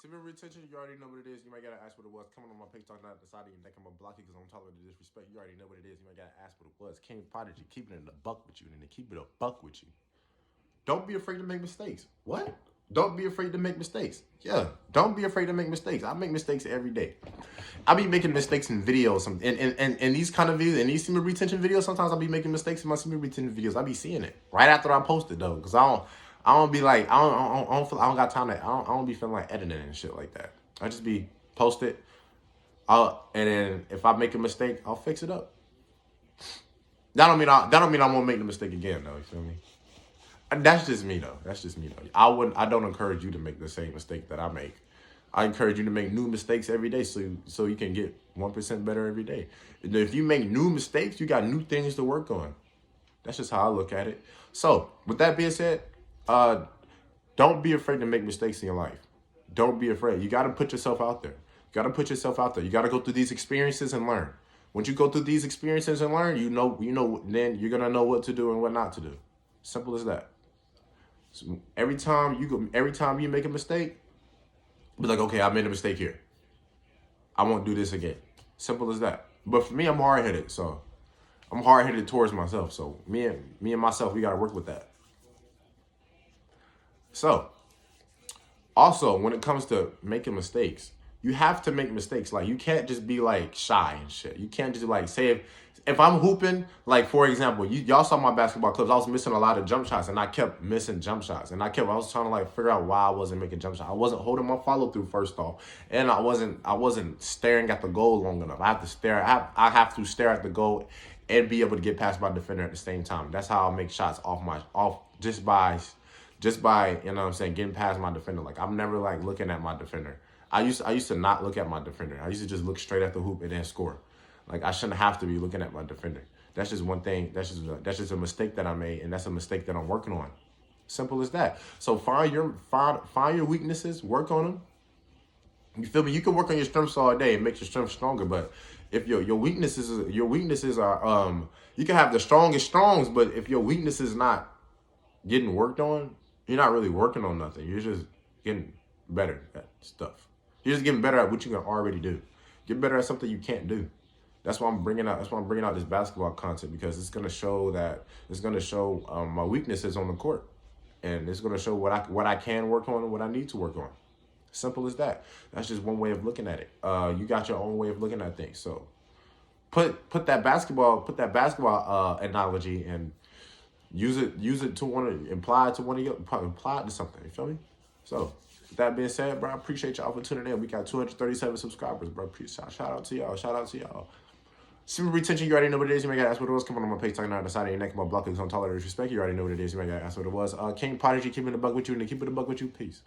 Semen retention, you already know what it is. You might gotta ask what it was. Coming on my page talking out the side of your neck, I'm gonna block it because I'm tolerating the disrespect. You already know what it is. You might gotta ask what it was. King Prodigy, keeping it in the buck with you, and then keep it a buck with you. Don't be afraid to make mistakes. What? Don't be afraid to make mistakes. Yeah, don't be afraid to make mistakes. I make mistakes every day. I be making mistakes in videos. In these kind of videos, in these semen retention videos, sometimes I'll be making mistakes in my semen retention videos. I be seeing it right after I post it though, because I don't be like, I don't got time to, I don't be feeling like editing and shit like that. I just be post it, and then if I make a mistake, I'll fix it up. That don't mean I won't make the mistake again though. You feel me? That's just me though. That's just me though. I don't encourage you to make the same mistake that I make. I encourage you to make new mistakes every day so you can get 1% better every day. And if you make new mistakes, you got new things to work on. That's just how I look at it. So with that being said, don't be afraid to make mistakes in your life. Don't be afraid. You got to put yourself out there. You got to put yourself out there. You got to go through these experiences and learn. Once you go through these experiences and learn, you know, then you're gonna know what to do and what not to do. Simple as that. So every time you make a mistake, be like, okay, I made a mistake here. I won't do this again. Simple as that. But for me, I'm hard headed, so I'm hard headed towards myself. So me and myself, we gotta work with that. So also, when it comes to making mistakes, you have to make mistakes. Like you can't just be like shy and shit. You can't just like say if I'm hooping, like for example, y'all saw my basketball clips. I was missing a lot of jump shots, and I kept missing jump shots, and I was trying to like figure out why I wasn't making jump shots. I wasn't holding my follow through first off, and I wasn't staring at the goal long enough. I have to stare. I have to stare at the goal and be able to get past my defender at the same time. That's how I make shots off just by you know what I'm saying, getting past my defender. Like I'm never like looking at my defender. I used to not look at my defender. I used to just look straight at the hoop and then score. Like I shouldn't have to be looking at my defender. That's just one thing. That's just a mistake that I made, and that's a mistake that I'm working on. Simple as that. So find your weaknesses, work on them. You feel me? You can work on your strengths all day and make your strengths stronger, but if your weaknesses are you can have the strongest strongs, but if your weakness is not getting worked on, you're not really working on nothing. You're just getting better at stuff. You're just getting better at what you can already do. Get better at something you can't do. That's why I'm bringing out this basketball content, because it's gonna show my weaknesses on the court, and it's gonna show what I can work on and what I need to work on. Simple as that. That's just one way of looking at it. You got your own way of looking at things. So put that basketball analogy and use it to apply it to something. You feel me? So with that being said, bro, I appreciate y'all for tuning in. We got 237 subscribers, bro. Shout out to y'all. Shout out to y'all. Semen retention, you already know what it is. You may gotta ask what it was. Coming on my page talking out the side of your neck, my block is on tolerate disrespect. You already know what it is. You may gotta ask what it was. King Prodigy, keeping the bug with you, and keep it a bug with you. Peace.